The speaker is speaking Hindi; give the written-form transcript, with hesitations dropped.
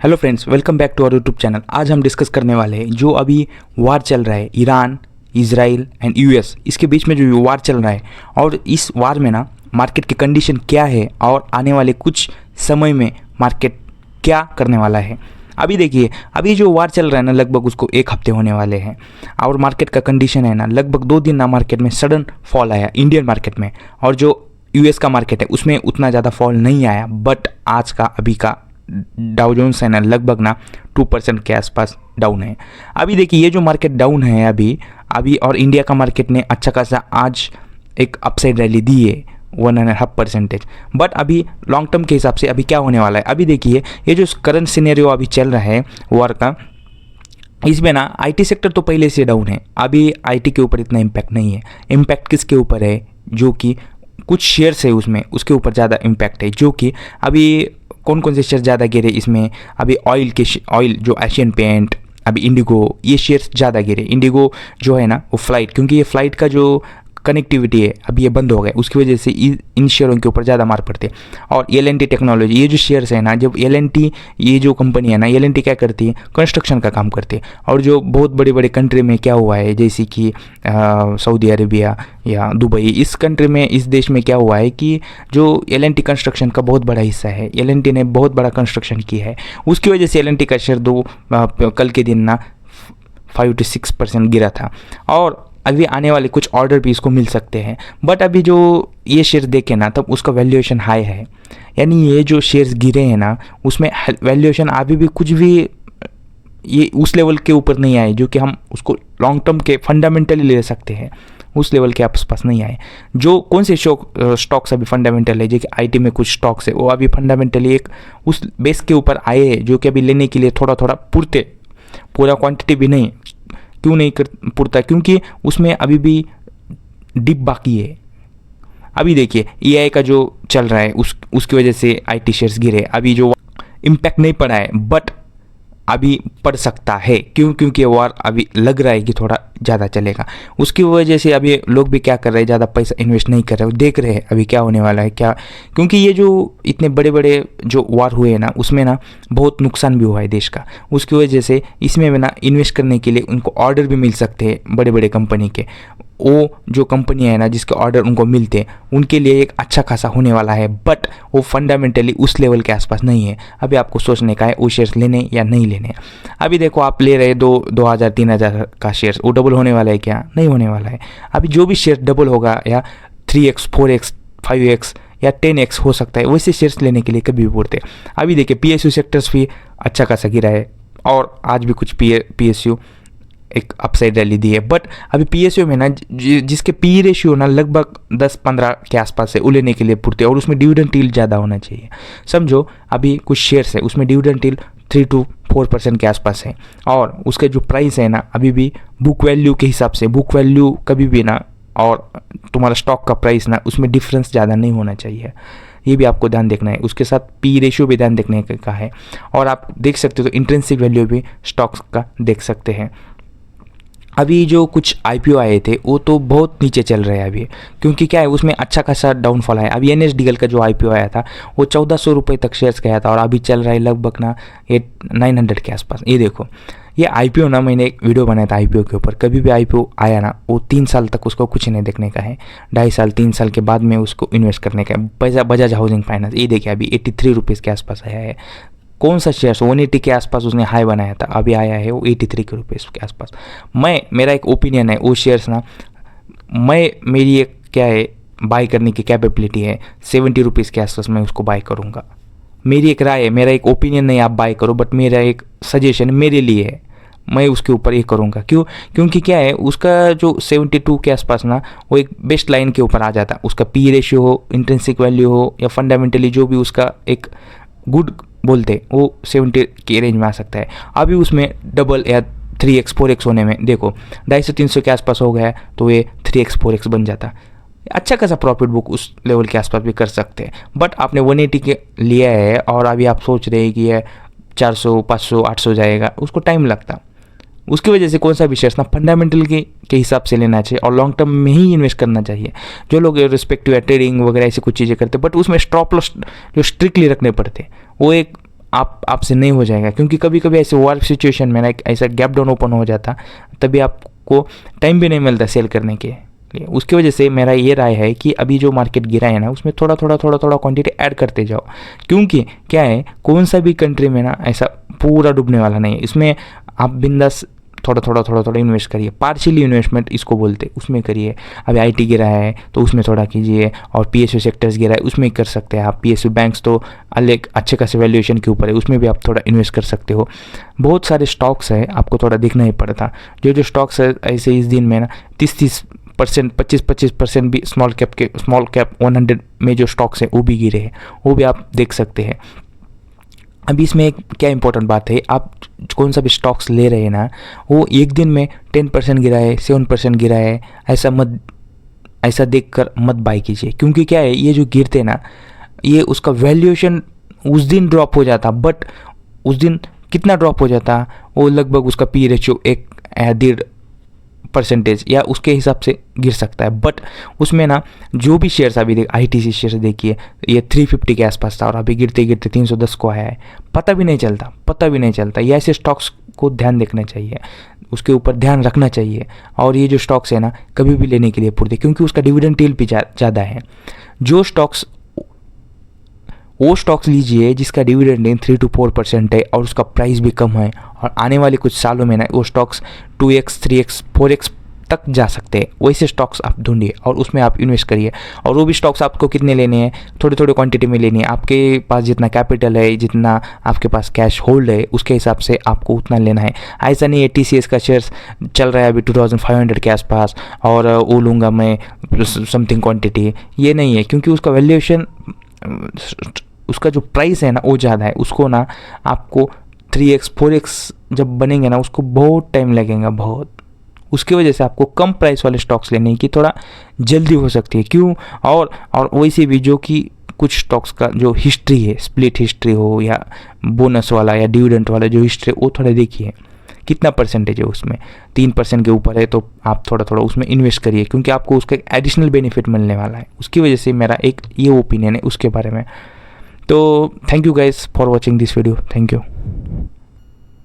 Hello friends, welcome back to our YouTube channel. आज हम डिस्कस करने वाले हैं जो अभी वार चल रहा है ईरान, इजराइल एंड यूएस, इसके बीच में जो वार चल रहा है और इस वार में ना मार्केट की कंडीशन क्या है और आने वाले कुछ समय में मार्केट क्या करने वाला है। अभी देखिए, अभी जो वार चल रहा है ना लगभग उसको 1 हफ्ते होने वाले हैं और मार्केट का कंडीशन है ना लगभग 2 दिन ना मार्केट में सडन फॉल आया इंडियन मार्केट में, और जो यूएस का मार्केट है उसमें उतना ज़्यादा फॉल नहीं आया। बट आज का अभी का डाउ जोन्स है ना लगभग ना 2% के आसपास डाउन है। अभी देखिए ये जो मार्केट डाउन है अभी और इंडिया का मार्केट ने अच्छा खासा आज एक अपसाइड रैली दी है 1.5%। बट अभी लॉन्ग टर्म के हिसाब से अभी क्या होने वाला है, अभी देखिए ये जो करंट सिनेरियो अभी चल रहा है वॉर का, इसमें ना आईटी सेक्टर तो पहले से डाउन है। अभी आईटी के ऊपर इतना इम्पैक्ट नहीं है। इम्पैक्ट किसके ऊपर है, जो कि कुछ शेयर्स है उसमें, उसके ऊपर ज़्यादा इम्पैक्ट है। जो कि अभी कौन कौन से शेयर ज़्यादा गिरे इसमें, अभी ऑयल जो एशियन पेंट, अभी इंडिगो, ये शेयर्स ज़्यादा गिरे। इंडिगो जो है ना वो फ्लाइट, क्योंकि ये फ्लाइट का जो कनेक्टिविटी है अभी ये बंद हो गया, उसकी वजह से इन शेयरों के ऊपर ज़्यादा मार पड़ते हैं। और एल&टी टेक्नोलॉजी, ये जो शेयर्स है ना, जब एल&टी ये जो कंपनी है ना, एल&टी क्या करती है, कंस्ट्रक्शन का काम करती है। और जो बहुत बड़े बड़े कंट्री में क्या हुआ है, जैसे कि सऊदी अरेबिया या दुबई, इस कंट्री में, इस देश में क्या हुआ है कि जो एल&टी कंस्ट्रक्शन का बहुत बड़ा हिस्सा है, एल&टी ने बहुत बड़ा कंस्ट्रक्शन किया है, उसकी वजह से एल&टी का शेयर कल के दिन ना 5 to 6% गिरा था। और अभी आने वाले कुछ ऑर्डर भी इसको मिल सकते हैं। बट अभी जो ये शेयर देखे ना तब उसका वैल्यूएशन हाई है, यानी ये जो शेयर्स गिरे हैं ना उसमें वैल्यूएशन अभी भी कुछ भी ये उस लेवल के ऊपर नहीं आए जो कि हम उसको लॉन्ग टर्म के फंडामेंटली ले सकते हैं, उस लेवल के आसपास नहीं आए। जो कौन से स्टॉक्स अभी फंडामेंटल है, जो कि आईटी में कुछ स्टॉक्स है वो अभी फंडामेंटली एक उस बेस के ऊपर आए हैं जो कि अभी लेने के लिए थोड़ा थोड़ा पुरते, पूरा क्वांटिटी भी नहीं। क्यों नहीं पुरता, क्योंकि उसमें अभी भी डिप बाकी है। अभी देखिए एआई का जो चल रहा है उसकी वजह से आईटी शेयर्स गिरे। अभी जो इम्पैक्ट नहीं पड़ा है बट अभी पड़ सकता है, क्योंकि वार अभी लग रहा है कि थोड़ा ज़्यादा चलेगा। उसकी वजह से अभी लोग भी क्या कर रहे हैं, ज़्यादा पैसा इन्वेस्ट नहीं कर रहे, वो देख रहे हैं अभी क्या होने वाला है क्या। क्योंकि ये जो इतने बड़े बड़े जो वार हुए हैं ना उसमें ना बहुत नुकसान भी हुआ है देश का, उसकी वजह से इसमें ना इन्वेस्ट करने के लिए उनको ऑर्डर भी मिल सकते हैं बड़े बड़े कंपनी के। वो जो कंपनी है ना जिसके ऑर्डर उनको मिलते हैं उनके लिए एक अच्छा खासा होने वाला है। बट वो फंडामेंटली उस लेवल के आसपास नहीं है। अभी आपको सोचने का है वो शेयर्स लेने या नहीं लेने। अभी देखो आप ले रहे 2,000 3,000 का शेयर्स, वो डबल होने वाला है क्या? नहीं होने वाला है। अभी जो भी शेयर डबल होगा या 3x 4x 5x या 10x हो सकता है, वैसे शेयर्स लेने के लिए कभी भी बोलते हैं। अभी देखिए पीएसयू सेक्टर्स भी अच्छा खासा गिरा है और आज भी कुछ पीएसयू एक अपसाइड रैली दी है। बट अभी पीएसयू में ना जिसके पी रेशियो ना लगभग 10-15 के आसपास है, वो लेने के लिए पुरते और उसमें डिविडेंड यील्ड ज़्यादा होना चाहिए। समझो अभी कुछ शेयर्स है उसमें डिविडेंड यील्ड 3 to 4% के आसपास है और उसके जो प्राइस है ना अभी भी बुक वैल्यू के हिसाब से, बुक वैल्यू कभी भी ना और तुम्हारा स्टॉक का प्राइस ना उसमें डिफरेंस ज़्यादा नहीं होना चाहिए। ये भी आपको ध्यान देखना है। उसके साथ पी रेशियो भी ध्यान देखने का है। और आप देख सकते हो तो इंट्रिंसिक वैल्यू भी स्टॉक्स का देख सकते हैं। अभी जो कुछ आईपीओ आए थे वो तो बहुत नीचे चल रहे हैं अभी, क्योंकि क्या है उसमें अच्छा खासा डाउनफॉल है। अभी एनएसडीएल का जो आईपीओ आया था वो 1400 रुपये तक शेयर्स गया था और अभी चल रहा है लगभग ना 900 के आसपास। ये देखो ये आईपीओ ना, मैंने एक वीडियो बनाया था आईपीओ के ऊपर। कभी भी आईपीओ आया ना वो 3 साल तक उसको कुछ नहीं देखने का है, 2.5 साल 3 साल के बाद में उसको इन्वेस्ट करने का है। पैसा बजाज हाउसिंग फाइनेंस, ये देखिए अभी 83 रुपीज़ के आसपास आया है। कौन सा शेयर्स 180 के आसपास उसने हाई बनाया था, अभी आया है वो 83 के रुपये के आसपास। मेरा एक ओपिनियन है वो शेयर्स ना, मेरी एक क्या है बाय करने की कैपेबिलिटी है 70 रुपीज़ के आसपास मैं उसको बाय करूँगा। मेरी एक राय है, मेरा एक ओपिनियन नहीं आप बाय करो, बट मेरा एक सजेशन मेरे लिए है, मैं उसके ऊपर ये करूँगा। क्योंकि क्या है उसका जो 72 के आसपास ना वो एक बेस्ट लाइन के ऊपर आ जाता है। उसका पी रेशियो हो, इंट्रिंसिक वैल्यू हो या फंडामेंटली जो भी उसका एक गुड बोलते वो 70 के रेंज में आ सकता है। अभी उसमें डबल या 3x 4x होने में देखो 250-300 के आसपास हो गया तो ये 3x 4x बन जाता। अच्छा खासा प्रॉफिट बुक उस लेवल के आसपास भी कर सकते हैं। बट आपने 180 के लिया है और अभी आप सोच रहे हैं कि ये 400 500 800 जाएगा, उसको टाइम लगता। उसकी वजह से कौन सा भी शेयर्स ना फंडामेंटल के हिसाब से लेना चाहिए और लॉन्ग टर्म में ही इन्वेस्ट करना चाहिए। जो लोग रिस्पेक्टिव ट्रेडिंग वगैरह ऐसी कुछ चीज़ें करते हैं बट उसमें स्टॉप लॉस जो स्ट्रिक्टली रखने पड़ते हैं, वो एक आपसे नहीं हो जाएगा, क्योंकि कभी कभी ऐसे वार सिचुएशन में ना एक ऐसा गैप डाउन ओपन हो जाता, तभी आपको टाइम भी नहीं मिलता सेल करने के लिए। उसकी वजह से मेरा ये राय है कि अभी जो मार्केट गिरा है ना, उसमें थोड़ा थोड़ा क्वांटिटी ऐड करते जाओ, क्योंकि क्या है, कौन सा भी कंट्री में ना ऐसा पूरा डूबने वाला नहीं है। इसमें आप बिंदास थोड़ा इन्वेस्ट करिए, पार्शियली इन्वेस्टमेंट इसको बोलते, उसमें करिए। अभी आईटी गिरा है तो उसमें थोड़ा कीजिए, और पीएसयू सेक्टर्स गिरा है उसमें कर सकते हैं आप। पीएसयू बैंक्स तो अलग अच्छे खासे वैल्यूएशन के ऊपर है, उसमें भी आप थोड़ा इन्वेस्ट कर सकते हो। बहुत सारे स्टॉक्स है, आपको थोड़ा देखना ही पड़ता। जो स्टॉक्स है ऐसे इस दिन में ना 30% 25% भी स्मॉल कैप 100 में जो स्टॉक्स हैं वो भी गिरे हैं, वो भी आप देख सकते हैं। अभी इसमें एक क्या इंपॉर्टेंट बात है, आप कौन सा भी स्टॉक्स ले रहे हैं ना, वो एक दिन में 10% गिरा है, 7% गिरा है, ऐसा देखकर मत बाय कीजिए। क्योंकि क्या है, ये जो गिरते ना, ये उसका वैल्यूएशन उस दिन ड्रॉप हो जाता, बट उस दिन कितना ड्रॉप हो जाता, वो लगभग उसका पी रेशियो 1.5% या उसके हिसाब से गिर सकता है। बट उसमें ना जो भी शेयर्स अभी आईटीसी शेयर्स देखिए, ये 350 के आसपास था और अभी गिरते गिरते 310 को आया है, पता भी नहीं चलता। ये ऐसे स्टॉक्स को ध्यान देखना चाहिए, उसके ऊपर ध्यान रखना चाहिए। और ये जो स्टॉक्स है ना, कभी भी लेने के लिए पूर्ति, क्योंकि उसका डिविडेंड यील्ड भी ज़्यादा है। वो स्टॉक्स लीजिए जिसका डिविडेंड 3 to 4% है और उसका प्राइस भी कम है, और आने वाले कुछ सालों में ना वो स्टॉक्स 2x 3x 4x तक जा सकते हैं। वैसे स्टॉक्स आप ढूंढिए और उसमें आप इन्वेस्ट करिए। और वो भी स्टॉक्स आपको कितने लेने हैं, थोड़े क्वांटिटी में लेनी है। आपके पास जितना कैपिटल है, जितना आपके पास कैश होल्ड है, उसके हिसाब से आपको उतना लेना है। ऐसा नहीं है TCS का शेयर्स चल रहा है अभी 2500 के आसपास और वो लूँगा मैं समथिंग क्वान्टिटी, ये नहीं है। क्योंकि उसका वैल्यूएशन, उसका जो प्राइस है ना वो ज़्यादा है। उसको ना आपको 3x 4x जब बनेंगे ना, उसको बहुत टाइम लगेगा, बहुत। उसकी वजह से आपको कम प्राइस वाले स्टॉक्स लेने की थोड़ा जल्दी हो सकती है। क्यों? और वैसे भी जो कि कुछ स्टॉक्स का जो हिस्ट्री है, स्प्लिट हिस्ट्री हो या बोनस वाला या डिविडेंड वाला जो हिस्ट्री, वो थोड़ा देखिए कितना परसेंटेज है उसमें। 3% के ऊपर है तो आप थोड़ा उसमें इन्वेस्ट करिए, क्योंकि आपको उसका एडिशनल बेनिफिट मिलने वाला है। उसकी वजह से मेरा एक ये ओपिनियन है उसके बारे में। तो thank you guys for watching this video, thank you.